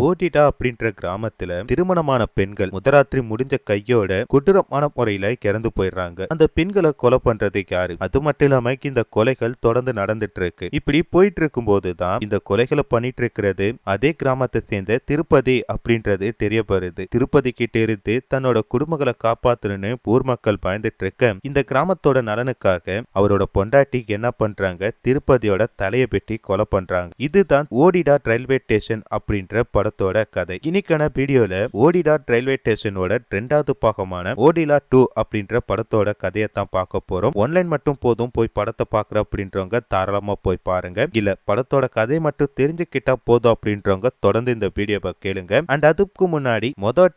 போடிடா அப்படின்ற கிராமத்துல திருமணமான பெண்கள் முதராத்திரி முடிஞ்ச கையோட கொடூரமான முறையில இறந்து போயிடுறாங்க. அந்த பெண்களை கொலை பண்றதுக்கு யாரு? அது மட்டும் இல்லாம இந்த கொலைகள் தொடர்ந்து நடந்துட்டு இருக்கு. இப்படி போயிட்டு இருக்கும் போதுதான் இந்த கொலைகளை பண்ணிட்டு இருக்கிறது அதே கிராமத்தை சேர்ந்த திருப்பதி அப்படின்றது தெரிய வருது. திருப்பதி கிட்ட இருந்து தன்னோட குடும்பங்களை காப்பாத்தணும்னு ஊர் மக்கள் பயந்துட்டு இருக்க இந்த கிராமத்தோட நலனுக்காக அவரோட பொண்டாட்டி என்ன பண்றாங்க, திருப்பதியோட தலையை வெட்டி கொலை பண்றாங்க. இதுதான் ஓடிடா ரயில்வே ஸ்டேஷன் அப்படின்ற படத்தோட கதை. இன்னைக்கான வீடியோல ஓடிடா ரயில்வே ஸ்டேஷனோட 2வது பாகமான ஓடிலா 2 அப்படின்ற படத்தோட கதையை தான் பார்க்க போறோம். ஆன்லைன் மட்டும் போதும், போய் படத்தை பார்க்கற அப்படின்றவங்க தாராளமா போய் பாருங்க. இல்ல படத்தோட கதை மட்டும் தெரிஞ்சுக்கிட்டா போதும் அப்படின்றவங்க தொடர்ந்து இந்த வீடியோவை கேளுங்க. அண்ட் அதுக்கு முன்னாடி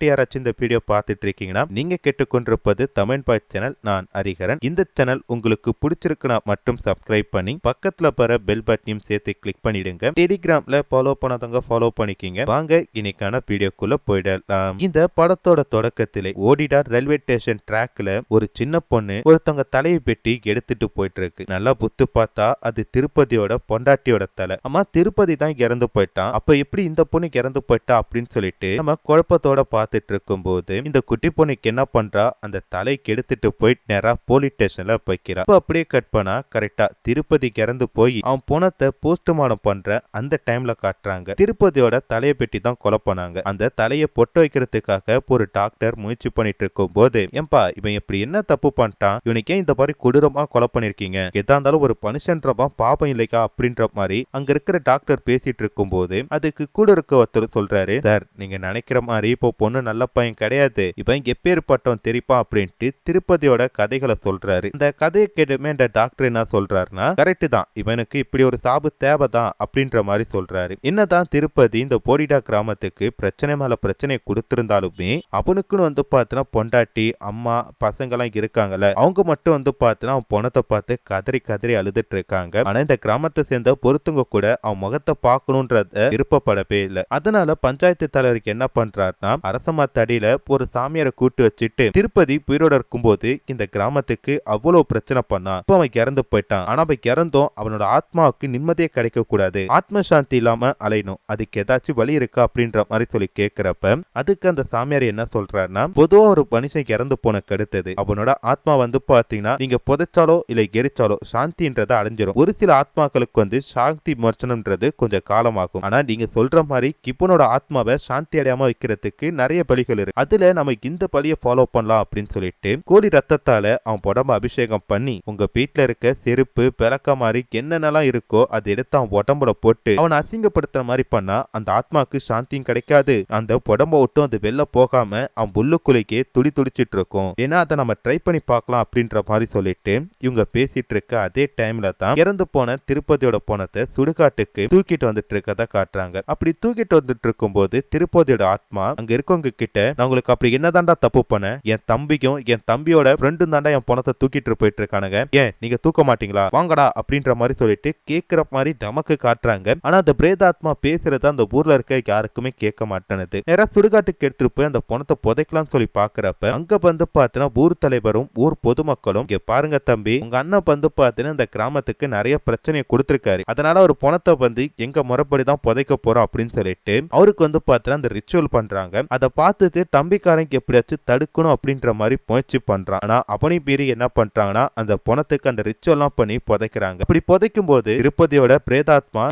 யாராச்சும் இந்த வீடியோ பார்த்துட்டு இருக்கீங்கன்னா நீங்க கேட்டுக்கொண்டிருப்பது தமிழ் பாய் சேனல். நான் ஹரிஹரன். இந்த சேனல் உங்களுக்கு பிடிச்சிருக்குன்னா மட்டும் சப்ஸ்கிரைப் பண்ணி பக்கத்துல வர பெல் பட்டனையும் சேர்த்து கிளிக் பண்ணிடுங்க. டெலிகிராம்ல ஃபாலோ பண்ணாதவங்க ஃபாலோ பண்ணிக்கிங்க. வாங்க இன்னைக்கான வீடியோக்குள்ள போயிடலாம். இந்த படத்தோட தொடக்கத்திலே ஓடிடா ரயில்வே ஸ்டேஷன் ட்ராக்ல ஒரு சின்ன பொண்ணு ஒருத்தவங்க தலையை வெட்டி எடுத்துட்டு போயிட்டு இருக்கு. நல்லா புத்து பார்த்தா அது திருப்பதியோட பொண்டாட்டியோட தலை. அம்மா திருப்பதி தான் இறந்து போயிட்டான், அப்ப எப்படி இந்த பொண்ணு இறந்து போயிட்டா அப்படின்னு சொல்லிட்டு நம்ம குழப்பத்தோட பார்த்துட்டு இருக்கும் போது இந்த குட்டி பொண்ணுக்கு என்ன பண்றா, அந்த தலைக்கு எடுத்துட்டு போயிட்டு நேரா போலீஸ் ஸ்டேஷன்ல வைக்கிறா. அப்படியே கட் பண்ணா கரெக்டா திருப்பதிக்கு இறந்து போய் அவன் பணத்தை போஸ்ட்மார்ட்டம் பண்ற அந்த டைம்ல காட்டுறாங்க. திருப்பதியோட தலையை பெட்டி தான் கொலை பண்ணாங்க. அந்த தலையை பொட்டு வைக்கிறதுக்காக ஒரு டாக்டர் முயற்சி பண்ணிட்டு இருக்கும் போது, ஏன்பா இவன் இப்படி என்ன தப்பு பண்ணிட்டான், இவனுக்கே இந்த மாதிரி கொடூரமா கொலை பண்ணிருக்கீங்க, எதா இருந்தாலும் ஒரு மனுஷன்றப்பா பாபம் இல்லைக்கா அப்படின்ற மாதிரி அங்க இருக்கிற டாக்டர் பேசிட்டு இருக்கும் போது அதுக்கு கூட இருக்க ஒருத்தர் சொல்றாரு, சார் நீங்க நினைக்கிற மாதிரி இப்போ பொண்ணு நல்ல பையன் கிடையாது, இவன் எப்பேற்பட்டவன் தெரிப்பா அப்படின்ட்டு திருப்பதியோட கதைகளை சொல்றாரு. இந்த கதையை கேட்டுமே இந்த டாக்டர் என்ன சொல்றாருன்னா, கரெக்ட் தான், இவனுக்கு இப்படி ஒரு சாபு தேவைதான் அப்படின்ற மாதிரி சொல்றாரு. என்னதான் திருப்பதி இந்த போடிடா கிராமத்துக்கு பிரச்சனை மேல பிரச்சனை கொடுத்திருந்தாலுமே அவனுக்குன்னு வந்து பாத்தீங்கன்னா பொண்டாட்டி அம்மா பசங்க எல்லாம் இருக்காங்கல்ல, அவங்க மட்டும் வந்து பாத்தீங்கன்னா அவன் பணத்தை பார்த்து கதறி கதறி அழுதுட்டு இருக்காங்க. ஆனா இந்த கிராமத்தை சேர்ந்த பொறுத்துங்க கூட அவன் முகத்தை பார்க்கணும்ன்றத விருப்பப்படவே இல்லை. அதனால பஞ்சாயத்து தலைவருக்கு என்ன பண்றாருன்னா, அரசமா தடியில ஒரு சாமியாரை கூட்டு வச்சுட்டு திருப்பதி உயிரோட இருக்கும்போது இந்த கிராமத்துக்கு அவ்வளவு பிரச்சனை பண்ணா, இப்ப அவன் இறந்து போயிட்டான், ஆனா அவன் இறந்தும் அவனோட ஆத்மாவுக்கு நிம்மதியே கிடைக்க கூடாது, ஆத்ம சாந்தி இல்லாம அலையணும், அதுக்கு ஏதாச்சும் வழி இருக்கா அப்படின்ற மாதிரி சொல்லி கேட்கிறப்ப அதுக்கு அந்த சாமியார் என்ன சொல்றாருன்னா, பொதுவா ஒரு மனுஷன் இறந்து போன கடுத்தது அவனோட ஆத்மா வந்து பாத்தீங்கன்னா நீங்க புதைச்சாலோ இல்ல எரிச்சாலோ சாந்தின்றதை அடைஞ்சிடும். ஒரு சில ஆத்மாக்களுக்கு வந்து சாந்தி மோட்சம்ன்றது கொஞ்சம் காலமாகும். ஆனா நீங்க சொல்ற மாதிரி கிப்பனோட ஆத்மாவை சாந்தி அடையாம வைக்கிறதுக்கு நிறைய பலிகள் இருக்கு, அதுல நம்ம இந்த பலியை ஃபாலோ பண்ணலாம் அப்படின்னு சொல்லிட்டு கோழி ரத்தத்தால அவன் உடம்பு அபிஷேகம் பண்ணி உங்க வீட்டுல இருக்க செருப்பு பிளக்க மாதிரி என்னென்னலாம் இருக்கோ அதை எடுத்து அவன் உடம்புல போட்டு அவனை அசிங்கப்படுத்துற மாதிரி பண்ணா அந்த ஆத்மாக்கு சாந்தியும் கிடைக்காது, அந்த உடம்ப விட்டும் அது வெளில போகாம அவன் புல்லுக்குலைக்கே துடிச்சிட்டு இருக்கும். ஏன்னா அதை நம்ம ட்ரை பண்ணி பார்க்கலாம் அப்படின்ற மாதிரி சொல்லிட்டு இவங்க பேசிட்டு இருக்க அதே டைம்ல தான் இறந்து போன திருப்பதியோட பணத்தை சுடுகாட்டுக்கு தூக்கிட்டு வந்துட்டு இருக்கத காட்டுறாங்க. அப்படி தூக்கிட்டு வந்துட்டு இருக்கும் போது திருப்பதியோட ஆத்மா அங்க இருக்கவங்க கிட்ட, நான் உங்களுக்கு அப்படி என்னதான்டா தப்பு பண்ண, என் தம்பிக்கும் என் தம்பியோட ஃப்ரெண்டும் தாண்டா என் பணத்தை தூக்கிட்டு போயிட்டு இருக்கானுங்க, ஏன் நீங்க தூக்க மாட்டீங்களா, வாங்கடா அப்படின்ற மாதிரி சொல்லிட்டு கேட்கிற மாதிரி நமக்கு காட்டுறாங்க. ஆனா அந்த பிரேதாத்மா பேசுறது அந்த ஊர்ல இருக்க யாருக்குமே கேட்க மாட்டேனுது. நேரா சுடுகாட்டுக்கு எடுத்துட்டு போய் அந்த பணத்தை புதைக்கலாம் சொல்லி பாக்குறப்ப அங்க வந்து பாத்தீங்கன்னா ஊர் தலைவரும் ஊர் பொதுமக்களும், இங்க பாருங்க தம்பி, உங்க அண்ணன் வந்து பாத்தீங்கன்னா இந்த கிராமத்துக்கு நிறைய பிரச்சனையை கொடுத்திருக்காரு, அதனால ஒரு பணத்தை வந்து எங்க முறைப்படிதான் புதைக்க போறோம் அப்படின்னு சொல்லிட்டு அவருக்கு வந்து பாத்தீங்கன்னா அந்த ரிச்சுவல் பண்றாங்க. அதை பார்த்துட்டு தம்பிக்காரங்க எப்படியாச்சும் தடுக்கணும் அப்படின்ற மாதிரி முயற்சி பண்றான். ஆனா அவனை மீறி என்ன பண்றாங்கன்னா அந்த பணத்துக்கு அந்த ரிச்சுவல்லாம் பண்ணி புதைக்கிறாங்க. இப்படி புதைக்கும் போது திருப்பதியோட பிரேதாத்மா,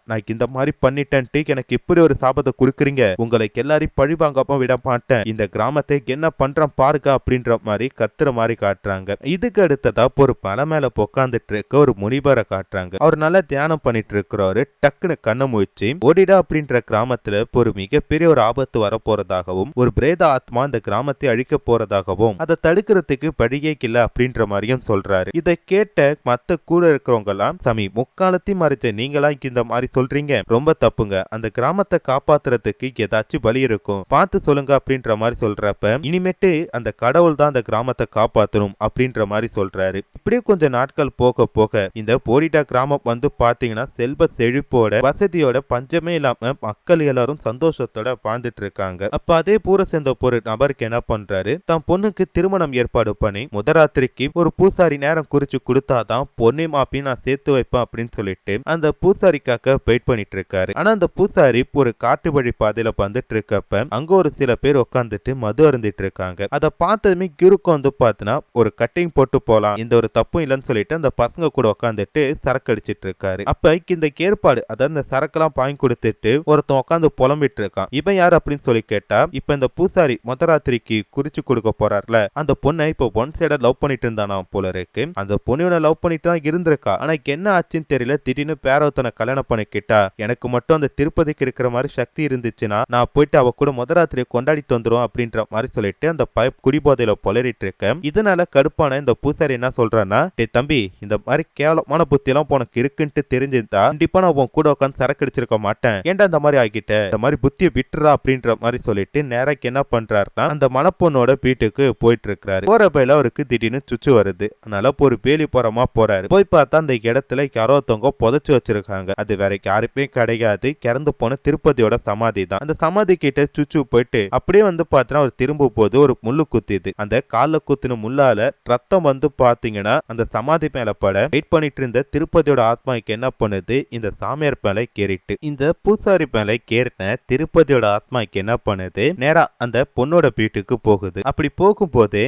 நான் இந்த மாதிரி பண்ணிட்டேன்ட்டு எனக்கு இப்படி ஒரு சாபத்தை கொடுக்குறீங்க, உங்களுக்கு எல்லாரையும் பழி வாங்காம விட மாட்டேன், இந்த கிராமத்தை என்ன பண்றான் பாருங்க அப்படின்ற மாதிரி கத்துற மாதிரி காட்டுறாங்க. இதுக்கு அடுத்ததா ஒரு மலை மேல உட்காந்துட்டு இருக்க ஒரு முனிவரை காட்டுறாங்க. அவர் நல்லா தியானம் பண்ணிட்டு இருக்கிறாரு. டக்குன்னு கண்ணை முழிச்சு ஓடிடா அப்படின்ற கிராமத்துல ஒரு மிகப்பெரிய ஒரு ஆபத்து வர போறதாகவும் ஒரு பிரேத ஆத்மா இந்த கிராமத்தை அழிக்க போறதாகவும் அதை தடுக்கிறதுக்கு வழியே இல்ல அப்படின்ற மாதிரியும் சொல்றாரு. இதை கேட்ட மத்த கூட இருக்கிறவங்க எல்லாம், சாமி முக்காலத்தையும் மறைச்ச நீங்களா இந்த மாதிரி சொல்றீங்க, ரொம்ப தப்புங்க, அந்த கிராமத்தை காப்பாத்துறதுக்கு ஏதாச்சும் வழி இருக்கும், பார்த்து சொல்லுங்க அப்படின்ற மாதிரி சொல்றப்ப இனிமேட்டு அந்த கடவுள் தான் அந்த கிராமத்தை காப்பாத்தணும் அப்படின்ற மாதிரி சொல்றாரு. இப்படியே கொஞ்சம் நாட்கள் போக போக இந்த போடிடா கிராமம் வந்து பாத்தீங்கன்னா செல்வ செழிப்போட வசதியோட பஞ்சமே இல்லாம மக்கள் எல்லாரும் சந்தோஷத்தோட வாழ்ந்துட்டு இருக்காங்க. அப்ப அதே பூர சேர்ந்த ஒரு நபருக்கு என்ன பண்றாரு, தான் பொண்ணுக்கு திருமணம் ஏற்பாடு பண்ணி முதராத்திரிக்கு ஒரு பூசாரி நேரம் குறிச்சு கொடுத்தாதான் பொண்ணை மாப்பி நான் சேர்த்து வைப்பேன் அப்படின்னு சொல்லிட்டு அந்த பூசாரிக்காக வெயிட் பண்ணிட்டு இருக்காரு. ஆனா அந்த பூசாரி ஒரு காட்டு வழி பாதையில வந்துட்டு இருக்கப்ப அங்க ஒரு சில பேர் உட்காந்துட்டு மது அருந்திட்டு இருக்காங்க. அதை பார்த்ததுமே கிருக்கு வந்து பாத்தீங்கன்னா ஒரு கட்டிங் போட்டு போலாம், இந்த ஒரு தப்பும் இல்லைன்னு சொல்லிட்டு அந்த பசங்க கூட உட்காந்துட்டு சரக்கு அடிச்சிட்டு இருக்காரு. அப்ப இந்த ஏற்பாடு அதாவது இந்த சரக்கெல்லாம் வாங்கி கொடுத்துட்டு ஒருத்தன் உட்காந்து புலம்பிட்டு இருக்கான். இவன் யார் அப்படின்னு சொல்லி கேட்டா, இப்ப இந்த பூசாரி முதராத்திரிக்கு குறிச்சு கொடுக்க போறாருல அந்த பொண்ணை இப்ப ஒன் சைடா லவ் பண்ணிட்டு இருந்தானா போல இருக்கு. அந்த பொண்ணு லவ் பண்ணிட்டு தான் இருந்திருக்கா. ஆனா என்ன ஆச்சுன்னு தெரியல, திடீர்னு பேரவத்தனை கல்யாணம் பண்ணிக்கிட்டா. எனக்கு மட்டும் அந்த திருப்பதிக்கு இருக்கிற மாதிரி சக்தி இருந்துச்சுன்னா நான் போயிட்டு அவ கூட முதராத்திரியை கொண்டாடிட்டு வந்துரும் அப்படின்ற மாதிரி சொல்லிட்டு அந்த குடிபோதையில பொலரிட்டு இருக்க. இதனால கடுப்பான இந்த பூசாரி என்ன சொல்றான்னா, டே தம்பி, இந்த மாதிரி கேவலமான புத்தி எல்லாம் உனக்கு இருக்குன்ட்டு தெரிஞ்சிருந்தா கண்டிப்பா நான் உன் கூட உட்காந்து சரக்கு அடிச்சிருக்க மாட்டேன். ஏன்டா இந்த மாதிரி ஆகிட்ட, இந்த மாதிரி புத்தியை விட்டுறா அப்படின்ற மாதிரி சொல்லிட்டு நேராக்கு என்ன பண்றாருன்னா அந்த மணப்பொண்ணோட வீட்டுக்கு போயிட்டு இருக்கிறாரு. போற பையில அவருக்கு திடீர்னு சுச்சு வருது. அதனால ஒரு வேலி போறமா போறாரு. போய் பார்த்தா அந்த இடத்துல யாரோ ஒருத்தவங்க புதைச்சு வச்சிருக்காங்க. அது வேற யாருமே கிடையாது, கிறந்து போன திருப்பதியோட சமாதி தான். அந்த சமாதி கிட்ட சுச்சு போயிட்டு அப்படியே வந்து பார்த்தா அவர் திரும்ப போது ஒரு முள்ளு குத்திது. அந்த கால குத்தின முள்ளால ரத்தம் வந்து பாத்தீங்கன்னா அந்த சமாதி மேல பட வெயிட் பண்ணிட்டு இருந்த திருப்பதியோட ஆத்மாக்கு என்ன பண்ணுது, இந்த சாமியார் மேல கேறிட்டு இந்த பூசாரி மேல கேறின திருப்பதியோட ஆத்மாக்கு என்ன பண்ணுது, நேரா அந்த பொண்ணோட வீட்டுக்கு போகுது. அப்படி போகும்போது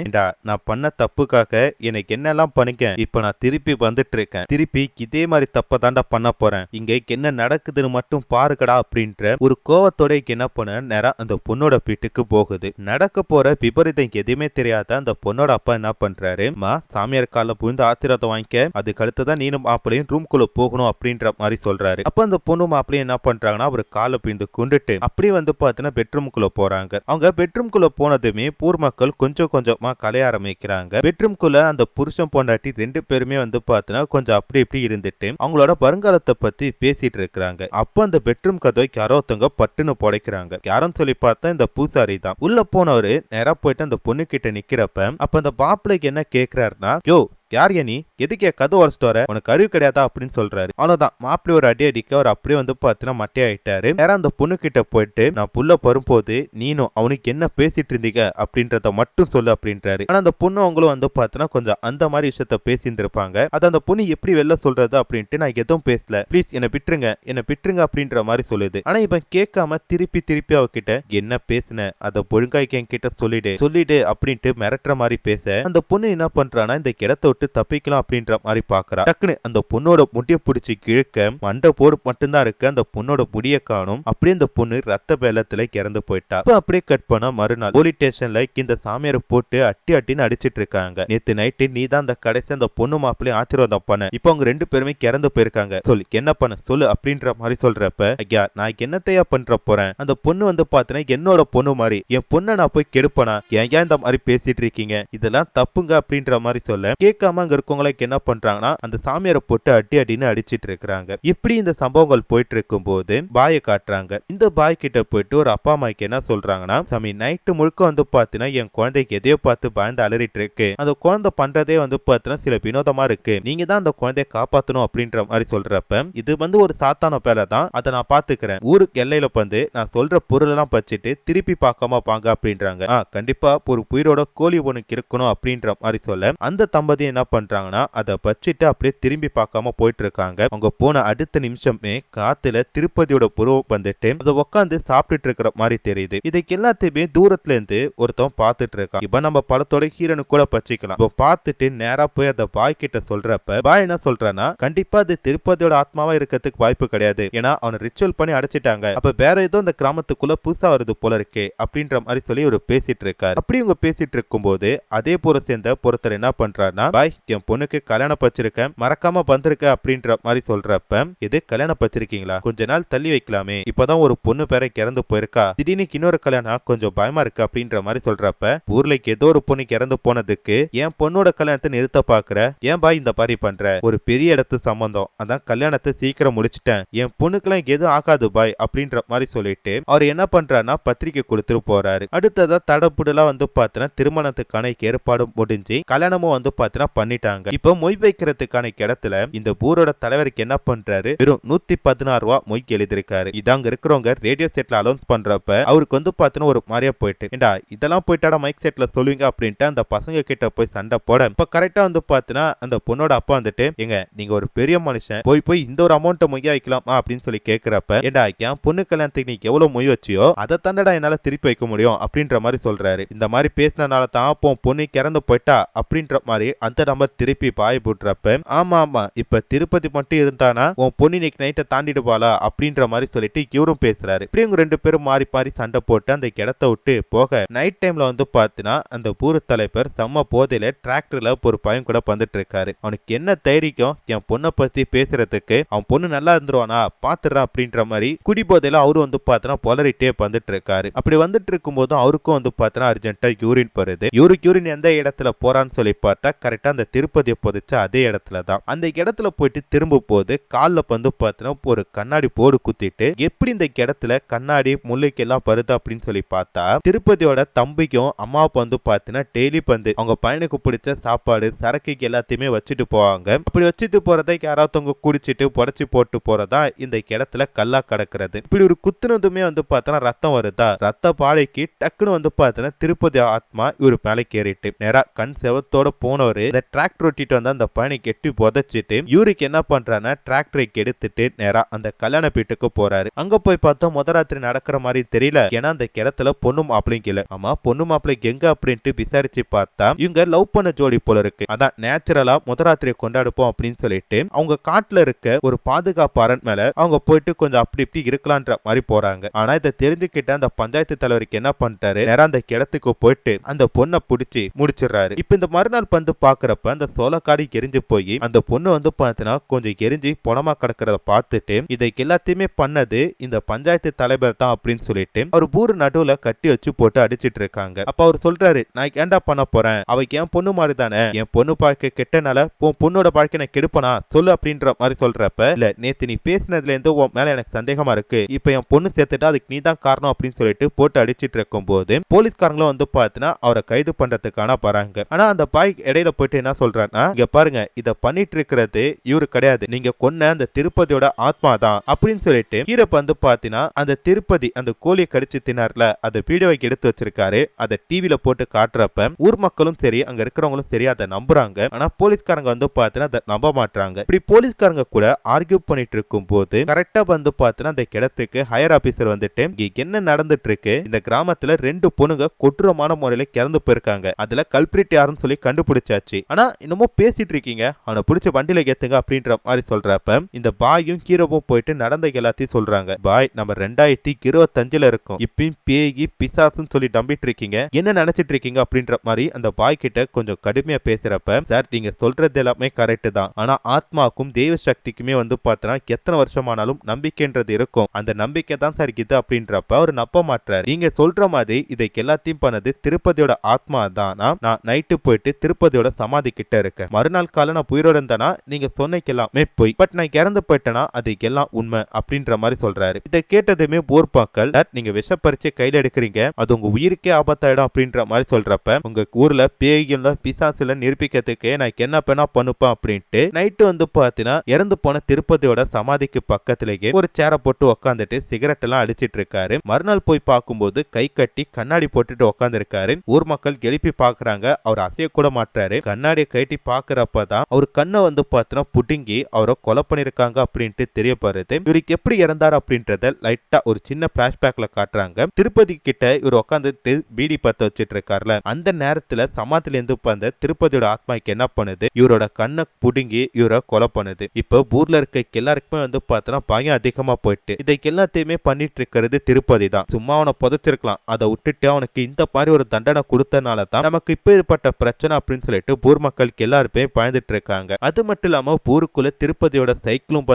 நான் பண்ண தப்புக்காக எனக்கு என்னெல்லாம் பண்ணிக்க, இப்ப நான் திருப்பி வந்துட்டு இருக்கேன், திருப்பி இதே மாதிரி தப்ப தாண்டா பண்ண போறேன், இங்க என்ன நடக்குதுன்னு மட்டும் பாருக்கடா அப்படின்ற ஒரு கோவத்தோட என்ன பண்ண நேரா அந்த பொண்ணோட வீட்டுக்கு போகுது. நடக்க போற விபரீதம் எதுவுமே தெரியாத அந்த பொண்ணோட அப்பா என்ன பண்றாரு, சாமியார் கால புரிந்து ஆத்திரத்தை வாங்கிக்க, அதுக்கு அடுத்துதான் நீனும் மாப்பிளையும் ரூம்குள்ள போகணும் அப்படின்ற மாதிரி சொல்றாரு. அப்ப அந்த பொண்ணு மாப்பிளையும் என்ன பண்றாங்கன்னா அவர் கால புரிந்து கொண்டுட்டு அப்படியே வந்து பாத்தீங்கன்னா பெட்ரூம்குள்ள போறாங்க. அவங்க பெட்ரூம்குள்ள போனதுமே ஊர் மக்கள் கொஞ்சம் கொஞ்சமா கலைய ஆரம்பிக்கிறாங்க. பெட்ரூம்குள்ள அந்த புருஷன் பொண்டாட்டி ரெண்டு பேருமே வந்து பாத்தீங்கன்னா கொஞ்சம் அப்படி இப்படி இருந்துட்டு அவங்களோட வருங்காலத்தை பத்தி பேசிட்டு இருக்கிறாங்க. அப்ப அந்த பெட்ரூம் கதவை யாரோ ஒருத்தவங்க பட்டுன்னு புடைக்கிறாங்க. யாரும் சொல்லி பார்த்தா இந்த பூசாரி தான். உள்ள போனவரு நேரா போயிட்டு அந்த பொண்ணு கிட்ட நிக்கிறப்ப அப்ப அந்த பாப்பிளைக்கு என்ன கேக்குறாருன்னா, யோ யார் நீ, எதுக்கு கதை உடச்சிட்டு வர, உனக்கு அறிவு கிடையாதா அப்படின்னு சொல்றாரு. அவ்வளவுதான், மாப்பிள்ளை ஒரு அடி அடிக்க அவர் அப்படியே வந்து பாத்தீங்கன்னா மட்டையாயிட்டாரு. நேரம் அந்த பொண்ணு கிட்ட போயிட்டு நான் புள்ள வரும்போது நீனும் அவனுக்கு என்ன பேசிட்டு இருந்தீங்க அப்படின்றத மட்டும் சொல்லு அப்படின்றாரு. ஆனா அந்த பொண்ணு அவங்களும் வந்து பாத்தீங்கன்னா கொஞ்சம் அந்த மாதிரி விஷயத்த பேசிட்டு இருப்பாங்க. அது அந்த பொண்ணு எப்படி வெளில சொல்றது அப்படின்ட்டு நான் எதுவும் பேசல, ப்ளீஸ் என்ன விட்டுருங்க அப்படின்ற மாதிரி சொல்லுது. ஆனா இவன் கேட்காம திருப்பி திருப்பி அவகிட்ட என்ன பேசின அதை ஒழுங்காய்க்கு என்கிட்ட சொல்லிடு அப்படின்ட்டு மிரட்டுற மாதிரி பேச அந்த பொண்ணு என்ன பண்றான்னா இந்த இடத்த தப்பிக்கலாம் அப்படின்ற மாதிரி பாக்குறா. டக்குனு அந்த பொண்ணோட முடிய பிடிச்சி கிழக்க மண்டை போடு மட்டும்தான் இருக்கு, அந்த பொண்ணோட முடிய காணும். அப்படியே அந்த பொண்ணு ரத்த வெள்ளத்துல இறந்து போயிட்டா. அப்படியே கட் பண்ணா மறுநாள் போலீஸ் ஸ்டேஷன்ல இந்த சாமியாரை போட்டு அட்டின்னு அடிச்சிட்டு இருக்காங்க. நேத்து நைட்டு நீ தான் அந்த கடைசி அந்த பொண்ணு மாப்பிளையும் ஆசீர்வாதம் பண்ண, இப்ப அவங்க ரெண்டு பேருமே இறந்து போயிருக்காங்க, சொல்லு என்ன பண்ண சொல்லு அப்படின்ற மாதிரி சொல்றப்ப, ஐயா நான் என்னத்தையா பண்ற போறேன், அந்த பொண்ணு வந்து பாத்தீங்கன்னா என்னோட பொண்ணு மாதிரி, என் பொண்ணை நான் போய் கெடுப்பனா, ஏன் இந்த மாதிரி பேசிட்டு இருக்கீங்க, இதெல்லாம் தப்புங்க அப்படின்ற மாதிரி சொல்ல கேட்க அங்க இருக்கவங்களுக்கு என்ன பண்றாங்கன்னா அந்த சாமியாரை போட்டு அடின்னு அடிச்சிட்டு இருக்காங்க. இப்படி இந்த சம்பவங்கள் போயிட்டு இருக்கும் போது பாயை காட்டுறாங்க. இந்த பாய் கிட்ட போயிட்டு ஒரு அப்பா அம்மாக்கு என்ன சொல்றாங்கன்னா, சாமி நைட்டு முழுக்க வந்து பாத்தீங்கன்னா என் குழந்தைக்கு எதையோ பார்த்து பயந்து அலறிட்டு இருக்கு, அந்த குழந்தை பண்றதே வந்து பாத்தீங்கன்னா சில வினோதமா இருக்கு, நீங்க தான் அந்த குழந்தைய காப்பாத்தணும் அப்படின்ற மாதிரி சொல்றப்ப, இது வந்து ஒரு சாத்தான பேரை தான், அதை நான் பாத்துக்கிறேன், ஊருக்கு எல்லையில வந்து நான் சொல்ற பொருள் எல்லாம் வச்சுட்டு திருப்பி பார்க்காம பாங்க அப்படின்றாங்க. கண்டிப்பா ஒரு உயிரோட கோழி ஒண்ணுக்கு இருக்கணும் அப்படின்ற மாதிரி சொல்ல அந்த தம்பதி என்ன பண்றாங்கன்னா அதை பச்சிட்டு அப்படியே திரும்பி பார்க்காம போயிட்டு இருக்காங்க. அவங்க போன அடுத்த நிமிஷமே காத்துல திருப்பதியோட புருவம் வந்துட்டு அதை உட்காந்து சாப்பிட்டுட்டு இருக்கிற மாதிரி தெரியுது. இதுக்கு எல்லாத்தையுமே தூரத்துல இருந்து ஒருத்தன் பார்த்துட்டு இருக்கான். இப்ப நம்ம படத்தோட ஹீரோனு கூட பச்சிக்கலாம். இப்போ பார்த்துட்டு நேரா போய் அந்த பாய் கிட்ட சொல்றப்ப பாய் என்ன சொல்றான்னா, கண்டிப்பா அது திருப்பதியோட ஆத்மாவா இருக்கிறதுக்கு வாய்ப்பு கிடையாது, ஏன்னா அவனை ரிச்சுவல் பண்ணி அடைச்சிட்டாங்க, அப்ப வேற ஏதோ இந்த கிராமத்துக்குள்ள புதுசா வருது போல இருக்கே அப்படின்ற மாதிரி சொல்லி ஒரு பேசிட்டு இருக்காரு. அப்படி இவங்க பேசிட்டு இருக்கும் போது அதே போல சேர்ந்த பொறுத்தர் என்ன பண்றாருன்னா, பாய் என் பொண்ணுக்கு கல்யாணம் பச்சிருக்கேன், மறக்காம வந்திருக்க அப்படின்ற மாதிரி சொல்றப்ப, இது கல்யாணம் பச்சிருக்கீங்களா, கொஞ்ச நாள் தள்ளி வைக்கலாமே, இப்பதான் ஒரு பொண்ணு பேரை இறந்து போயிருக்கா, திடீர்னு இன்னொரு கல்யாணம் கொஞ்சம் பயமா இருக்கு அப்படின்ற மாதிரி சொல்றப்ப, ஊர்ல ஏதோ ஒரு பொண்ணு இறந்து போனதுக்கு என் பொண்ணோட கல்யாணத்தை நிறுத்த பாக்குற, ஏன் பாய் இந்த மாதிரி பண்ற, ஒரு பெரிய இடத்து சம்பந்தம், அதான் கல்யாணத்தை சீக்கிரம் முடிச்சிட்டேன், என் பொண்ணுக்கெல்லாம் எதுவும் ஆகாது பாய் அப்படின்ற மாதிரி சொல்லிட்டு அவர் என்ன பண்றாருன்னா பத்திரிக்கை கொடுத்துட்டு போறாரு. அடுத்ததா தடப்புடலாம் வந்து பாத்தீங்கன்னா திருமணத்துக்கான ஏற்பாடு முடிஞ்சு கல்யாணமும் வந்து பாத்தீங்கன்னா பண்ணிட்டாங்க. இப்ப மொய் வைக்கிறதுக்கான இடத்துல இந்த ஊரோட தலைவருக்கு என்ன பண்றாரு, வெறும் 116 ரூபா மொய்க்கு எழுதிருக்காரு. இதாங்க இருக்கிறவங்க ரேடியோ செட்ல அலௌன்ஸ் பண்றப்ப அவருக்கு பாத்தீங்கன்னா ஒரு மாதிரியா போயிட்டு, ஏண்டா இதெல்லாம் போயிட்டாடா மைக் செட்ல சொல்லுவீங்க அப்படின்ட்டு அந்த பசங்க கிட்ட போய் சண்டை போட, இப்ப கரெக்டா பாத்தீங்கன்னா அந்த பொண்ணோட அப்பா எங்க நீங்க ஒரு பெரிய மனுஷன் போய் இந்த ஒரு அமௌண்ட் மொய்யா வைக்கலாமா அப்படின்னு சொல்லி கேக்குறப்ப, ஏண்டா என் பொண்ணு கல்யாணத்துக்கு நீ எவ்வளவு மொய் வச்சியோ அதை தாண்டா என்னால திருப்பி வைக்க முடியும் அப்படின்ற மாதிரி சொல்றாரு. இந்த மாதிரி பேசினால தான் பொண்ணு கிறந்து போயிட்டா அப்படின்ற மாதிரி அந்த நம்பர் திருப்பி பாய போட்டுறப்ப, ஆமா இப்ப திருப்பதி மட்டும் இருந்தானா உன் பொண்ணு இன்னைக்கு நைட்டை தாண்டிடுவாளா அப்படின்ற மாதிரி சொல்லிட்டு இவரும் பேசுறாரு. இப்படி இவங்க ரெண்டு பேரும் மாறி மாறி சண்டை போட்டு அந்த இடத்த விட்டு போக, நைட் டைம்ல பாத்தீங்கன்னா அந்த ஊர் தலைவர் செம்ம போதையில டிராக்டர்ல ஒரு பையன் கூட வந்துட்டு இருக்காரு. அவனுக்கு என்ன தைரியம் என் பொண்ணை பத்தி பேசுறதுக்கு, அவன் பொண்ணு நல்லா இருந்துருவானா பாத்துறான் அப்படின்ற மாதிரி குடி போதையில அவரு பாத்தீங்கன்னா பொலரிட்டே வந்துட்டு இருக்காரு. அப்படி வந்துட்டு இருக்கும் போதும் அவருக்கும் பாத்தீங்கன்னா அர்ஜென்ட்டா யூரின் போறது. யூரின் எந்த இடத்துல போறான்னு சொல்லி பார்த்தா கரெக்டா அந்த திருப்பதியை பொதிச்ச அதே இடத்துல தான். அந்த இடத்துல போயிட்டு திரும்ப போது கால்ல பாத்தீங்கன்னா ஒரு கண்ணாடி போர்டு குத்திட்டு, எப்படி இந்த இடத்துல கண்ணாடி முல்லைக்கு எல்லாம் வருது அப்படின்னு சொல்லி பார்த்தா, திருப்பதியோட தம்பிக்கும் அம்மாவுக்கு பாத்தீங்கன்னா டெய்லி அவங்க பையனுக்கு பிடிச்ச சாப்பாடு சரக்கு எல்லாத்தையுமே வச்சுட்டு போவாங்க. அப்படி வச்சுட்டு போறதை யாராவது குடிச்சிட்டு புடச்சி போட்டு போறதா இந்த இடத்துல கல்லா கிடக்கிறது. இப்படி ஒரு குத்துனதுமே பார்த்தா ரத்தம் வருதா, ரத்த பாலைக்கு டக்குன்னு பார்த்தா திருப்பதி ஆத்மா இவரு மேலே கேறிட்டு நேரா கண் செவத்தோட போனவரு இந்த டிராக்டர் ஓட்டிட்டு அந்த பையனை கெட்டி புதைச்சிட்டு இவருக்கு என்ன பண்றாருன்னா டிராக்டரை எடுத்துட்டு நேரா அந்த கல்யாண வீட்டுக்கு போறாரு. அங்க போய் பார்த்தா முதராத்திரி நடக்கிற மாதிரி தெரியல. ஏன்னா அந்த இடத்துல பொண்ணு மாப்பிளைக்கு இல்ல. ஆமா பொண்ணு மாப்பிளைக்கு எங்க அப்படின்ட்டு விசாரிச்சு பார்த்தா இவங்க லவ் பண்ண ஜோடி போல இருக்கு. அதான் நேச்சுரலா முதராத்திரியை கொண்டாடுப்போம் அப்படின்னு சொல்லிட்டு அவங்க காட்டுல இருக்க ஒரு பாதுகாப்பு அரண் மேல அவங்க போயிட்டு கொஞ்சம் அப்படி இப்படி இருக்கலான்ற மாதிரி போறாங்க. ஆனா இதை தெரிஞ்சுக்கிட்ட அந்த பஞ்சாயத்து தலைவருக்கு என்ன பண்ணிட்டாரு, நேரா அந்த இடத்துக்கு போயிட்டு அந்த பொண்ணை பிடிச்சி முடிச்சிடறாரு. இப்ப இந்த மறுநாள் பாக்குறப்ப அந்த சோளக்காடு எரிஞ்சு போய் அந்த பொண்ணு பார்த்தீங்கன்னா கொஞ்சம் எரிஞ்சு பொணமா கிடக்கிறத பார்த்துட்டு, இதை எல்லாத்தையுமே பண்ணது இந்த பஞ்சாயத்து தலைவர் தான் அப்படின்னு சொல்லிட்டு அவர் ஊர் நடுவுல கட்டி வச்சு போட்டு அடிச்சிட்டு இருக்காங்க. அப்ப அவர் சொல்றாரு, நான் ஏண்டா பண்ண போறேன், அவக்கு என் பொண்ணு மாதிரி தானே, என் பொண்ணு வாழ்க்கை கெட்டனால பொண்ணோட வாழ்க்கை நான் கெடுப்பனா சொல்லு அப்படின்ற மாதிரி சொல்றப்ப, இல்ல நேத்து நீ பேசினதுல இருந்து உன் மேல எனக்கு சந்தேகமா இருக்கு, இப்ப என் பொண்ணு சேர்த்துட்டா அதுக்கு நீ தான் காரணம் அப்படின்னு சொல்லிட்டு போட்டு அடிச்சிட்டு இருக்கும் போது போலீஸ்காரங்களும் பார்த்தீங்கன்னா அவரை கைது பண்றதுக்கான வராங்க. ஆனா அந்த பாய் இடையில போயிட்டு என்ன சொல்றாருன்னா, இங்க பாருங்க இத பண்ணிட்டு இருக்கிறது இவரு கிடையாது, நீங்க கொன்ன அந்த திருப்பதியோட ஆத்மா தான் அப்படின்னு சொல்லிட்டு ஹீரோ பாத்தீங்கன்னா அந்த திருப்பதி அந்த கோழியை கடிச்சு தின்னார்ல அந்த வீடியோவை எடுத்து வச்சிருக்காரு. அதை டிவில போட்டு காட்டுறப்ப ஊர் மக்களும் சரி அங்க இருக்கிறவங்களும் சரி அதை நம்புறாங்க. ஆனா போலீஸ்காரங்க பார்த்தீங்கன்னா அதை நம்ப மாட்டாங்க. இப்படி போலீஸ்காரங்க கூட ஆர்கியூ பண்ணிட்டு இருக்கும் போது கரெக்டா பார்த்தீங்கன்னா அந்த இடத்துக்கு ஹையர் ஆபீசர் வந்துட்டு, இங்க என்ன நடந்துட்டு இருக்கு, இந்த கிராமத்துல 2 பொண்ணுங்க கொடூரமான முறையில கிறந்து போயிருக்காங்க, அதுல கல்பிரிட் யாருன்னு சொல்லி கண்டுபிடிச்சாச்சு, ஆனா இன்னமும் பேசிட்டு இருக்கீங்க, அவனை பிடிச்ச வண்டியில ஏத்துங்க அப்படின்ற மாதிரி சொல்றப்ப இந்த பாயும் ஹீரோவும் போயிட்டு நடந்த எல்லாத்தையும் சொல்றாங்க. பாய் நம்ம 2025ல இருக்கும், இப்பயும் பேயி பிசாசுன்னு சொல்லி நம்பிட்டு இருக்கீங்க, என்ன நினைச்சிட்டு இருக்கீங்க அப்படின்ற மாதிரி அந்த பாய் கிட்ட கொஞ்சம் கடுமையா பேசுறப்ப, சார் நீங்க சொல்றது எல்லாமே கரெக்ட் தான், ஆனா ஆத்மாக்கும் தெய்வ சக்திக்குமே பார்த்தா எத்தனை வருஷமானாலும் நம்பிக்கைன்றது இருக்கும், அந்த நம்பிக்கை தான் சார் இது அப்படின்றப்ப அவர் நம்ப மாட்டார். நீங்க சொல்ற மாதிரி இதை எல்லாத்தையும் பண்ணது திருப்பதியோட ஆத்மா தானா, நான் நைட்டு போயிட்டு திருப்பதியோட சமாதி கிட்ட இருக்கேன், மறுநாள் கால நான் உயிரோட இருந்தானா நீங்க சொன்னைக்கு எல்லாமே போய், பட் நான் இறந்து போயிட்டேனா அது எல்லாம் உண்மை அப்படின்ற மாதிரி சொல்றாரு. இதை கேட்டதுமே போர்பாக்கள், நீங்க விஷ பறிச்சு கையில எடுக்கிறீங்க, அது உங்க உயிருக்கே ஆபத்தாயிடும் அப்படின்ற மாதிரி சொல்றப்ப, உங்க ஊர்ல பேய்ல பிசாசுல நிரூபிக்கிறதுக்கு நான் என்ன பெண்ணா பண்ணுப்பேன் அப்படின்ட்டு நைட்டு பாத்தீங்கன்னா இறந்து போன திருப்பதியோட சமாதிக்கு பக்கத்திலேயே ஒரு சேரை போட்டு உட்காந்துட்டு சிகரெட் எல்லாம் அடிச்சிட்டு இருக்காரு. மறுநாள் போய் பார்க்கும்போது கை கட்டி கண்ணாடி போட்டுட்டு உட்கார்ந்து இருக்காரு. ஊர் மக்கள் எழுப்பி பாக்குறாங்க, அவர் அசைய கூட மாட்டாரு. கண்ணாடியை கட்டி பாக்குறப்பதான் அவர் கண்ணை பார்த்தீங்கன்னா புடுங்கி அவரை கொலை பண்ணிருக்காங்க அப்படின்ட்டு தெரிய வருது. இவருக்கு எப்படி இறந்தார் அப்படின்றத லைட்டா ஒரு சின்ன பிளாஷ்பேக்ல காட்டுறாங்க. திருப்பதி கிட்ட இவர் உட்காந்து பீடி பத்த வச்சிட்டு இருக்காருல, அந்த நேரத்துல சமாதில இருந்து அந்த திருப்பதியோட ஆத்மாக்கு என்ன பண்ணுது, இவரோட கண்ணை புடுங்கி இவரை கொலை பண்ணுது. இப்ப ஊர்ல இருக்க எல்லாருக்குமே பார்த்தோன்னா பயம் அதிகமா போயிட்டு, இதை எல்லாத்தையுமே பண்ணிட்டு இருக்கிறது திருப்பதி தான். சும்மா அவனை புதைச்சிருக்கலாம், அதை விட்டுட்டு அவனுக்கு இந்த மாதிரி ஒரு தண்டனை கொடுத்தனால தான் நமக்கு இப்ப ஏற்பட்ட பிரச்சனை அப்படின்னு சொல்லிட்டு ஊர் மக்களுக்கு எல்லாருமே பயந்துட்டு இருக்காங்க. அது மட்டும் இல்லாம ஊருக்குள்ள திருப்பதியோட சைக்கிளும்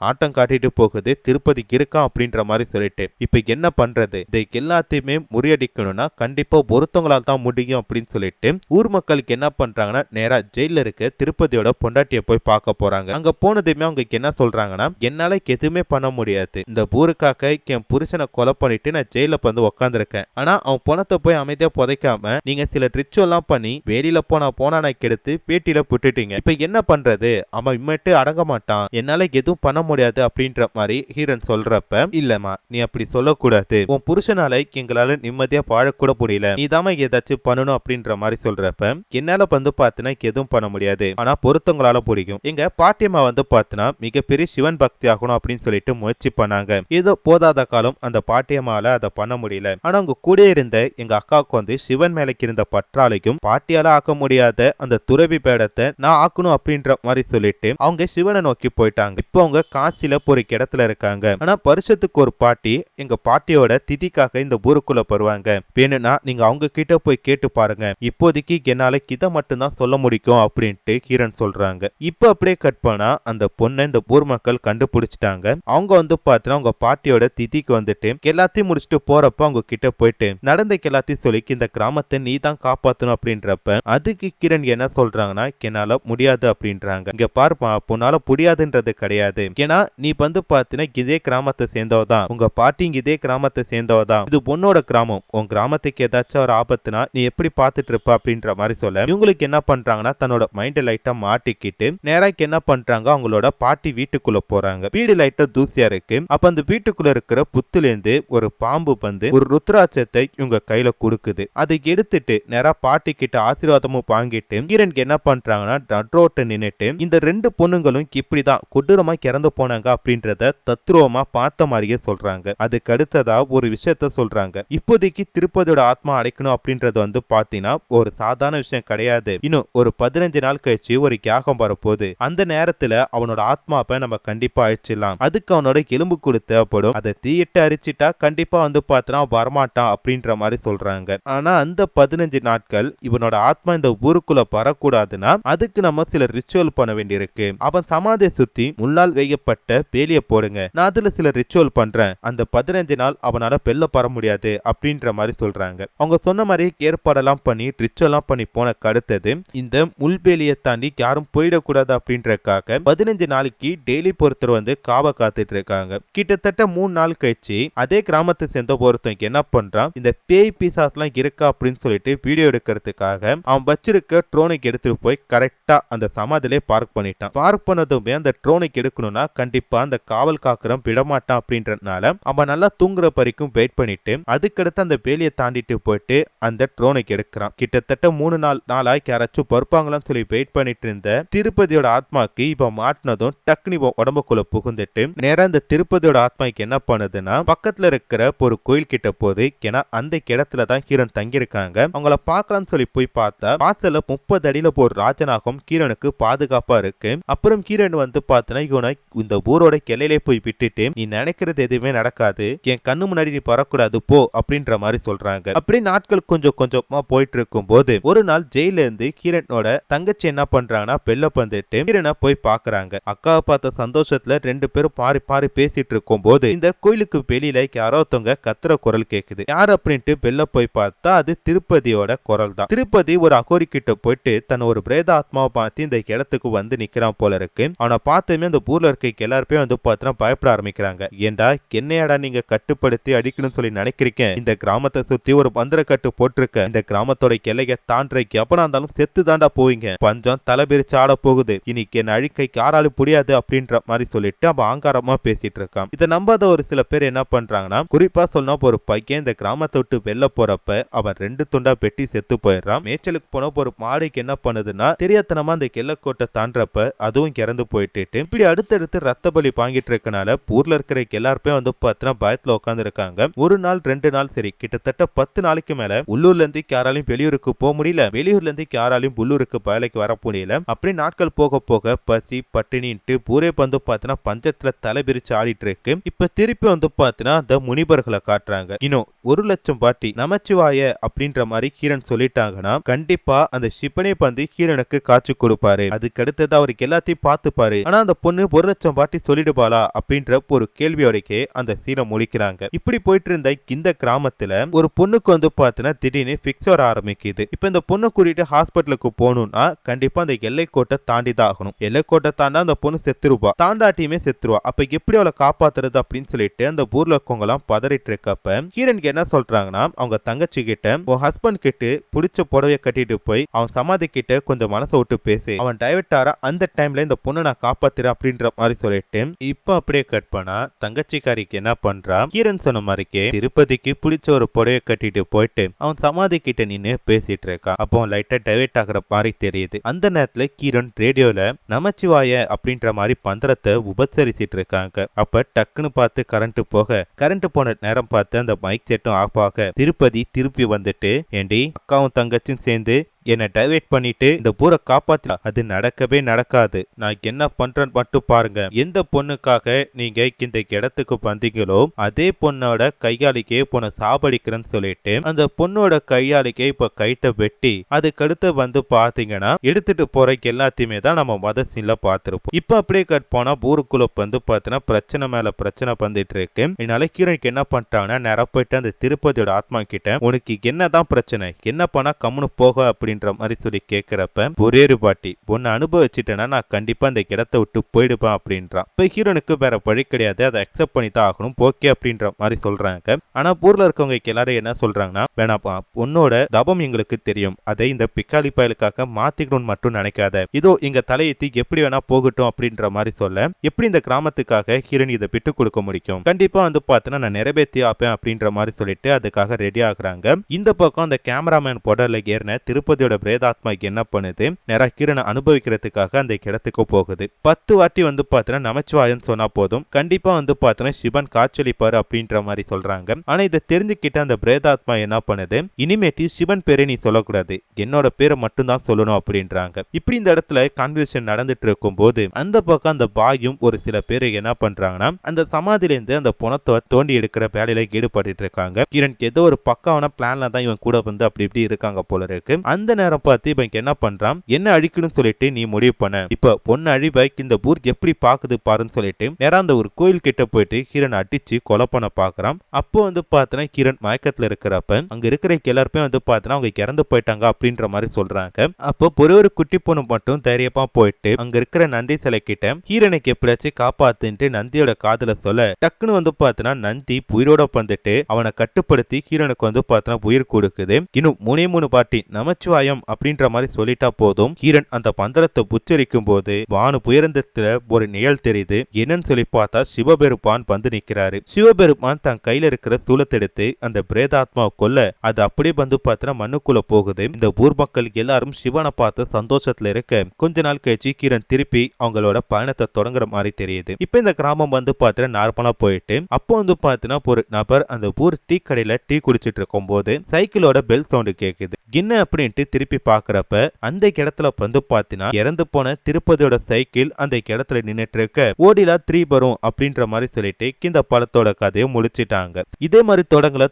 ஆட்டம் காட்டிட்டு போகுது, திருப்பதி இருக்கான் அப்படின்ற மாதிரி சொல்லிட்டு, இப்ப என்ன பண்றது, இதை எல்லாத்தையுமே முறியடிக்கணும்னா கண்டிப்பா ஒருத்தவங்களால் தான் முடியும் அப்படின்னு சொல்லிட்டு ஊர் மக்களுக்கு என்ன பண்றாங்கன்னா நேரா ஜெயில இருக்க திருப்பதியோட பொண்டாட்டிய போய் பார்க்க போறாங்க. அங்க போனதுமே அவங்க என்ன சொல்றாங்கன்னா, என்னால எதுவுமே பண்ண முடியாது, இந்த ஊருக்காக என் புருஷனை கொலை பண்ணிட்டு நான் ஜெயில உட்கார்ந்து இருக்கேன், ஆனா அவன் பணத்தை போய் அமைதியா புதைக்காம நீங்க சில ரிச்சுவல் எல்லாம் பண்ணி வெளியில போனா எனக்கு எடுத்து பேட்டியில புட்டுட்டீங்க, இப்ப என்ன பண்றது, அவன் இம்மட்டு அடங்க மாட்டான், என்னால எதுவும் பண்ண முடியாது அப்படின்ற மாதிரி ஹீரன் சொல்றப்ப, இல்லம்மா நீ அப்படி சொல்லக்கூடாது, உன் புருஷனால எங்களால நிம்மதியா வாழக்கூட முடியல, நீதாம ஏதாச்சும் பண்ணணும் அப்படின்ற மாதிரி சொல்றப்ப, என்னால வந்து பாத்தினா எதுவும் பண்ண முடியாது, ஆனா பொருத்தங்களால பிடிக்கும். எங்க பாட்டியம்மா வந்து பாத்தினா மிகப்பெரிய சிவன் பக்தி ஆகணும் அப்படின்னு சொல்லிட்டு முயற்சி பண்ணாங்க. ஏதோ போதாத காலம் அந்த பாட்டியம்மால அதை பண்ண முடியல. ஆனா உங்க கூட இருந்த எங்க அக்காவுக்கு வந்து சிவன் மேலைக்கு இருந்த பற்றாலையும் பாட்டியால ஆக்க முடியாத அந்த துறவி பேடத்தை நான் ஆக்கணும் அப்படின்ற மாதிரி சொல்லிட்டு அவங்க சிவனை நோக்கி போயிட்டாங்க. இப்போ அவங்க காசில ஒரு இடத்துல இருக்காங்க. ஆனா வருஷத்துக்கு ஒரு பாட்டி எங்க பாட்டியோட திதிக்காக இந்த ஊருக்குள்ள வருவாங்க. வேணும்னா நீங்க அவங்க கிட்ட போய் கேட்டு பாருங்க, இப்போதைக்கு என்னால இதை மட்டும்தான் சொல்ல முடியும் அப்படின்ட்டு ஹீரன் சொல்றாங்க. இப்ப அப்படியே கட் பண்ணா அந்த பொண்ணை இந்த ஊர் மக்கள் கண்டுபிடிச்சிட்டாங்க. அவங்க வந்து பாத்தீங்கன்னா உங்க பாட்டியோட திதிக்கு வந்துட்டு எல்லாத்தையும் முடிச்சுட்டு போறப்ப அவங்க கிட்ட போயிட்டு நடந்த எல்லாத்தையும் சொல்லி இந்த கிராமத்தை நீ தான் காப்பாத்தணும் அப்படின்றப்ப அதுக்கு கிரண் என்ன சொல்றாங்கன்னா, என்னால முடியாது அப்படின்றாங்க. இங்க பார்ப்பா, உன்னால முடியாதுன்றது கிடையாது, ஏன்னா நீ வந்து பாத்தீங்கன்னா இதே கிராமத்தை சேர்ந்தவதான், உங்க பாட்டி இதே கிராமத்தை சேர்ந்தவதான், இது உன்னோட கிராமம், உன் கிராமத்துக்கு ஏதாச்சும் ஒரு ஆபத்துனா நீ எப்படி பாத்துட்டு இருப்ப அப்படின்ற மாதிரி சொல்ல, இவங்களுக்கு என்ன பண்றாங்கன்னா தன்னோட மைண்ட் லைட்டா மாட்டிக்கிட்டு நேராக்கு என்ன பண்றாங்க, அவங்களோட பாட்டி வீட்டுக்குள்ள போறாங்க. வீடு லைட்டா தூசியா இருக்கு. அப்ப அந்த வீட்டுக்குள்ள இருக்கிற புத்துலேருந்து ஒரு பாம்பு வந்து ஒரு ருத்ராட்சத்தை இவங்க கையில கொடுக்குது. அதை எடுத்துட்டு நேரா பாட்டி கிட்ட ஆசீர்வாதமும் வாங்கிட்டு ஹீரனுக்கு என்ன பண்றாங்கன்னா நட்ரோட்ட நின்னுட்டு இந்த ரெண்டு பொண்ணுங்களும் இப்படிதான் கொடூரமா இறந்து போனாங்க அப்படின்றத தத்ரூபமா பார்த்த மாதிரியே சொல்றாங்க. அதுக்கு அடுத்ததா ஒரு விஷயத்த சொல்றாங்க. இப்போதைக்கு திருப்பதியோட ஆத்மா அடைக்கணும் அப்படின்றது வந்து பாத்தீங்கன்னா ஒரு சாதாரண விஷயம் கிடையாது. இன்னும் ஒரு 15 நாள் கழிச்சு ஒரு தியாகம் வரப்போகுது. அந்த நேரத்துல அவனோட ஆத்மாவை நம்ம கண்டிப்பா அழிச்சிடலாம். அதுக்கு அவனோட எலும்பு கூடு தேவைப்படும். அதை தீயிட்டு அரிச்சிட்டா கண்டிப்பா வந்து பார்த்தனா வரமாட்டான் அப்படின்ற மாதிரி சொல்றாங்க. ஆனா அந்த 15 நாட்கள் இவனோட ஆத்மா இந்த ஊருக்குள்ள வரக்கூடாதுன்னா அதுக்கு நம்ம சில ரிச்சுவல் பண்ண வேண்டியிருக்கு. அவன் சமாதியை சுத்தி முள்ளால் வேயப்பட்ட பேலிய போடுங்க, நான் அதுல சில ரிச்சுவல் பண்றேன், அந்த 15 நாள் அவனால பெல்ல பர முடியாது அப்படின்ற மாதிரி சொல்றாங்க. அவங்க சொன்ன மாதிரி ஏற்பாடெல்லாம் பண்ணி ரிச்சுவல்லாம் பண்ணி போன அடுத்தது இந்த முள்பேலியை தாண்டி யாரும் போயிடக்கூடாது அப்படின்றதுக்காக 15 நாளைக்கு டெய்லி பொறுத்தர் வந்து காவ காத்துட்டு இருக்காங்க. கிட்டத்தட்ட 3 நாள் கழிச்சு அதே கிராமத்தை சேர்ந்த ஒருத்தன் என்ன பண்றான், இந்த பேய் பிசாஸ்லாம் இருக்கா அப்படின்னு சொல்லிட்டு வீடியோ எடுக்கிறதுக்காக அவன் வச்சிருக்க ட்ரோனுக்கு எடுத்துட்டு போய் கரெக்டா அந்த சமாதிலே பார்க் பண்ணிட்டான். பார்க் பண்ணதுமே அந்த ட்ரோனுக்கு எடுக்கணும்னா கண்டிப்பா அந்த காவல் காக்கிறோம் விடமாட்டான் அப்படின்றதுனால அவன் நல்லா தூங்குற வரைக்கும் வெயிட் பண்ணிட்டு அதுக்கடுத்து அந்த வேலியை தாண்டிட்டு போயிட்டு அந்த ட்ரோனுக்கு எடுக்கிறான். கிட்டத்தட்ட 3 நாளாய் யாராச்சும் பொறுப்பாங்களான்னு சொல்லி வெயிட் பண்ணிட்டு இருந்த திருப்பதியோட ஆத்மாக்கு இப்ப மாட்டினதும் டக்குனி உடம்புக்குள்ள புகுந்துட்டு நேரா இந்த திருப்பதியோட ஆத்மாக்கு என்ன பண்ணுதுன்னா பக்கத்துல இருக்கிற ஒரு கோயில் கிட்ட போது, ஏன்னா அந்த இடத்துல தான் ஹீரன் தங்கியிருக்காங்க. அவங்கள பார்க்கலாம்னு சொல்லி போய் பார்த்தா வாசல்ல 30 அடியில ஒரு ராஜநாகம் ஹீரனுக்கு பாதுகாப்பா இருக்கு. அப்புறம் ஹீரன் வந்து பார்த்தனா இவனை இந்த ஊரோட கிளையிலே போய் விட்டுட்டு நீ நினைக்கிறது எதுவுமே நடக்காது, என் கண்ணு முன்னாடி நீ பறக்கூடாது போ அப்படின்ற மாதிரி சொல்றாங்க. அப்படி நாட்கள் கொஞ்சம் கொஞ்சமா போயிட்டு இருக்கும் போது ஒரு நாள் ஜெயில இருந்து ஹீரனோட தங்கச்சி என்ன பண்றாங்கன்னா பெல்ல வந்துட்டு ஹீரனை போய் பாக்குறாங்க. அக்காவை பார்த்த சந்தோஷத்துல ரெண்டு பேரும் பாரி பாரி பேசிட்டு இருக்கும் போது இந்த கோயிலுக்கு வெளியில யாரோ ஒருத்தவங்க கத்துற குரல் கேக்குது. யார் அப்படின்ட்டு பெல்ல போய் பார்த்தா அது திருப்பதியோட குரல் தான். திருப்பதி ஒரு அகோரி கிட்ட போயிட்டு தன் ஒரு பிரேத ஆத்மாவை பார்த்து இந்த இடத்துக்கு வந்து நிக்கிறான் போல இருக்கு. அவனை பார்த்ததுமே அந்த ஊர்ல இருக்க எல்லாருமே வந்து பார்த்தா பயப்பட ஆரம்பிக்கிறாங்க. ஏண்டா என்னையாடா நீங்க கட்டுப்படுத்தி அடிக்கணும்னு சொல்லி நினைக்கிறீங்க, இந்த கிராமத்தை சுத்தி ஒரு மந்திர கட்டு போட்டிருக்க, இந்த கிராமத்தோட கிளைய தாண்டறைக்கு எப்பனா இருந்தாலும் செத்து தாண்டா போவீங்க, பஞ்சம் தலைபிரிச்சு ஆட போகுது, இன்னைக்கு என்ன அழிக்கை யாராலும் முடியாது அப்படின்ற மாதிரி சொல்லிட்டு அவன் ஆங்காரமா பேசிட்டு இருக்கான். இதை நம்பாத ஒரு சில பேர் என்ன பண்றாங்கன்னா, குறிப்பா சொன்னா ஒரு பையன் இந்த கிராமத்தை விட்டு வெளில போறப்ப அவன் 2 துண்டா பெட்டி செத்து போயிடுறான். மேய்ச்சலுக்கு போன ஒரு மாடுக்கு என்ன பண்ணுதுன்னா தெரியாதனமா அந்த கெல்லக்கோட்டை தாண்டறப்ப அதுவும் இறந்து போயிட்டு இப்படி அடுத்தடுத்து ரத்த பலி வாங்கிட்டு இருக்கனால ஊர்ல இருக்கிற எல்லாருமே வந்து பார்த்தா பயத்துல உட்கார்ந்து இருக்காங்க. ஒரு நாள் 2 நாள் சரி கிட்டத்தட்ட 10 நாளைக்கு மேல உள்ளூர்ல இருந்து யாராலையும் வெளியூருக்கு போக முடியல, வெளியூர்ல இருந்து யாராலையும் உள்ளூருக்கு வேலைக்கு வர முடியல. அப்படி நாட்கள் போக போக பசி பட்டினின்ட்டு ஊரே வந்து பார்த்தா பஞ்சத்துல தலை பிரிச்சு ஆடிட்டு இருக்கு. இப்ப திருப்பி வந்து பார்த்தா அந்த முனிவர்களை காட்டுறாங்க. இன்னும் 1,00,000 பாட்டி நமச்சிவாய அப்படின்ற மாதிரி ஹீரன் சொல்லிட்டாங்கன்னா கண்டிப்பா அந்த ஷிப்பனை பந்து ஹீரனுக்கு காட்சி கொடுப்பாரு. அதுக்கு அடுத்தது அவருக்கு எல்லாத்தையும் பார்த்துப்பாரு. ஆனா அந்த பொண்ணு 1,00,000 பாட்டி சொல்லிடுபாளா அப்படின்ற ஒரு கேள்வியோடக்கே அந்த சீனை முடிக்கிறாங்க. இப்படி போயிட்டு இருந்த இந்த கிராமத்துல ஒரு பொண்ணுக்கு வந்து பார்த்தீங்கன்னா திடீர்னு பிக்ஸ் வர ஆரம்பிக்குது. இப்ப இந்த பொண்ணு கூட்டிட்டு ஹாஸ்பிட்டலுக்கு போகணும்னா கண்டிப்பா அந்த எல்லைக்கோட்டை தாண்டி தான் ஆகணும். எல்லைக்கோட்டை தாண்டா அந்த பொண்ணு செத்துருவா, தாண்டாட்டியுமே செத்துருவா. அப்ப எப்படி அவளை காப்பாத்துறது அப்படின்னு சொல்லிட்டு அந்த ஊர்ல இருக்கவங்க எல்லாம் பதறிட்டு இருக்கப்ப ஹீரனுக்கு என்ன சொல்றாங்கன்னா அவங்க தங்கச்சி கிட்ட உன் ஹஸ்பண்ட் கிட்ட பிடிச்ச புடவைய கட்டிட்டு போய் அவன் சமாதி கிட்ட கொஞ்சம் மனசை விட்டு பேசி அவன் டைவர்ட் ஆற அந்த டைம்ல இந்த பொண்ணு நான் காப்பாத்துறேன் அப்படின்ற மாதிரி சொல்லிட்டு இப்ப அப்படியே கட் பண்ணா தங்கச்சிக்காரிக்கு என்ன பண்றா, ஹீரன் சொன்ன மாதிரிக்கே திருப்பதிக்கு பிடிச்ச ஒரு புடவை கட்டிட்டு போயிட்டு அவன் சமாதி கிட்ட நின்னு பேசிட்டு இருக்கா. அப்போ லைட்டா டைவர்ட் ஆகுற மாதிரி தெரியுது. அந்த நேரத்துல கிரண் ரேடியோல நமச்சிவாய அப்படின்ற மாதிரி பந்திரத்தை உபசரிச்சிட்டு இருக்காங்க. அப்ப டக்குன்னு பார்த்து கரண்ட் போன நேரம் பார்த்து அந்த மைக் செட்டும் ஆஃப் ஆக திருப்பதி திருப்பி வந்துட்டு, ஏண்டி அக்காவும் தங்கச்சும் சேர்ந்து என்னை டைவர்ட் பண்ணிட்டு இந்த ஊரை காப்பாத்த, அது நடக்கவே நடக்காது. நான் என்ன பண்றேன்னு மட்டும் பாருங்க. எந்த பொண்ணுக்காக நீங்க இந்த இடத்துக்கு வந்தீங்களோ அதே பொண்ணோட கையாளிக்கே பொண்ணை சாபடிக்கிறேன்னு சொல்லிட்டு அந்த பொண்ணோட கையாளிக்கே இப்ப கைத்த வெட்டி அதுக்கடுத்து வந்து பாத்தீங்கன்னா எடுத்துட்டு போற எல்லாத்தையுமே தான் நம்ம மத சீன்ல பார்த்திருப்போம். இப்ப அப்படியே கட் போனா ஊருக்குள்ள வந்து பாத்தீங்கன்னா பிரச்சனை மேல பிரச்சனை வந்துட்டு இருக்கு. இதனால ஹீரோனுக்கு என்ன பண்ணிட்டாங்கன்னா நேரா போயிட்டு அந்த திருப்பதியோட ஆத்மா கிட்ட உனக்கு என்னதான் பிரச்சனை, என்ன பண்ணா கம்முனு போக அப்படின்னு மாதிரி சொல்லி கேட்கிறப்ப ஒரே ஒரு பாட்டி ஒன்னு அனுபவிச்சுட்டேன்னா நான் கண்டிப்பா அந்த இடத்தை விட்டு போயிடுப்பேன் அப்படின்றான். இப்ப ஹீரோனுக்கு வேற வழி கிடையாது, அதை அக்செப்ட் பண்ணி தான் ஆகணும் ஓகே அப்படின்ற மாதிரி சொல்றாங்க. ஆனா ஊர்ல இருக்கவங்க எல்லாரும் என்ன சொல்றாங்கன்னா, வேணாப்பா உன்னோட தபம் எங்களுக்கு தெரியும், அதை இந்த பிக்காலி பயலுக்காக மாத்திக்கணும்னு மட்டும் நினைக்காத, இதோ இங்க தலையெத்தி எப்படி வேணா போகட்டும் அப்படின்ற மாதிரி சொல்ல, எப்படி இந்த கிராமத்துக்காக ஹீரோன் இதை விட்டு கொடுக்க முடியும், கண்டிப்பா வந்து பார்த்தீங்கன்னா நான் நிறைவேற்றி ஆப்பேன் அப்படின்ற மாதிரி சொல்லிட்டு அதுக்காக ரெடி ஆகுறாங்க. இந்த பக்கம் அந்த கேமராமேன் பொடர்ல ஏறின திருப்பதி பிரேதாத்மாக்கு என்ன பண்ணுது, நேரா கிரணை அனுபவிக்கிறதுக்காக அந்த இடத்துக்கு போகுது. 10 வாட்டி வந்து பாத்தீங்கன்னா நமச்சிவாயன் சொன்னா போதும், கண்டிப்பா வந்து பாத்தீங்கன்னா சிவன் காட்சியளிப்பாரு அப்படின்ற மாதிரி சொல்றாங்க. ஆனா இதை தெரிஞ்சுக்கிட்ட அந்த பிரேதாத்மா என்ன பண்ணுது, இனிமேட்டு சிவன் பேரை நீ சொல்லக்கூடாது, என்னோட பேரை மட்டும் தான் சொல்லணும் அப்படின்றாங்க. இப்படி இந்த இடத்துல கான்வர்சேஷன் நடந்துட்டு இருக்கும் போது அந்த பக்கம் அந்த பாயும் ஒரு சில பேர் என்ன பண்றாங்கன்னா அந்த சமாதியில இருந்து அந்த புணத்தை தோண்டி எடுக்கிற வேலையில ஈடுபட்டு இருக்காங்க. கிரணுக்கு ஏதோ ஒரு பக்காவான பிளான்ல தான் இவன் கூட வந்து அப்படி இப்படி இருக்காங்க போல இருக்கு. அந்த நேரம் பார்த்து இவன் என்ன பண்றான், என்ன அழிக்கணும் சொல்லிட்டு நீ முடிவு பண்ண, இப்ப பொண்ணு அழிவை இந்த ஊர் எப்படி பாக்குது பாருன்னு சொல்லிட்டு நேரா அந்த ஒரு கோயில் கிட்ட போயிட்டு கிரண் அடிச்சு கொலை பண்ண பாக்குறான். அப்போ வந்து பாத்தனா கிரண் மயக்கத்துல இருக்கிறப்ப அங்க இருக்கிற எல்லாருமே வந்து பாத்தனா அவங்க இறந்து போயிட்டாங்க அப்படின்ற மாதிரி சொல்றாங்க. அப்போ ஒரு குட்டி பொண்ணு மட்டும் தைரியமா போயிட்டு அங்க இருக்கிற நந்தி சிலை கிட்ட ஹீரனுக்கு எப்படியாச்சும் காப்பாத்துட்டு நந்தியோட காதுல சொல்ல, டக்குன்னு வந்து பாத்தனா நந்தி உயிரோட வந்துட்டு அவனை கட்டுப்படுத்தி ஹீரனுக்கு வந்து பாத்தனா உயிர் கொடுக்குது. இன்னும் 3 பாட்டி நமச்சிவாயம் அப்படின்ற மாதிரி சொல்லிட்டா போதும், ஹீரன் அந்த பந்தரத்தை உச்சரிக்கும் போது வானு உயர்ந்தத்துல ஒரு நிழல் தெரியுது. என்னன்னு சொல்லி பார்த்தா சிவபெருமான் வந்து நிக்கிறாரு. சிவபெருமான் தன் கையில இருக்கிற சூலத்தெடுத்து அந்த பிரேதாத்மாவை கொல்ல அது அப்படியே வந்து பார்த்தா மண்ணுக்குள்ள போகுது. இந்த ஊர் மக்கள் எல்லாரும் சிவனை பார்த்து சந்தோஷத்துல இருக்க கொஞ்ச நாள் கழிச்சு கிரண் திருப்பி அவங்களோட பயணத்தை தொடங்குற மாதிரி தெரியுது. இப்ப இந்த கிராமம் வந்து பார்த்தா நார்மலா போயிட்டு அப்போ வந்து பார்த்தீங்கன்னா ஒரு நபர் அந்த ஊர் டீ கடையில டீ குடிச்சிட்டு இருக்கும் போது சைக்கிளோட பெல் சவுண்டு கேக்குது. என்ன அப்படின்ட்டு திருப்பி பாக்குறப்ப அந்த இடத்துல வந்து பாத்தீங்கன்னா இறந்து போன திருப்பதியோட சைக்கிள் அந்த இடத்துல நின்னுட்டு இருக்க ஓடிலா 3 வரும் அப்படின்ற மாதிரி சொல்லிட்டு இந்த படத்தோட கதையை முடிச்சிட்டாங்க. இதே மாதிரி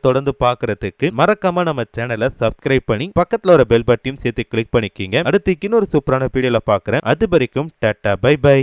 தொடர்ந்து பாக்குறதுக்கு மறக்காம நம்ம சேனலை சப்ஸ்கிரைப் பண்ணி பக்கத்துல ஒரு பெல் பட்டனையும் சேர்த்து கிளிக் பண்ணிக்கிங்க. அடுத்து இன்னொரு சூப்பரான வீடியோல பாக்குறேன். அது வரைக்கும் டாடா பை பை.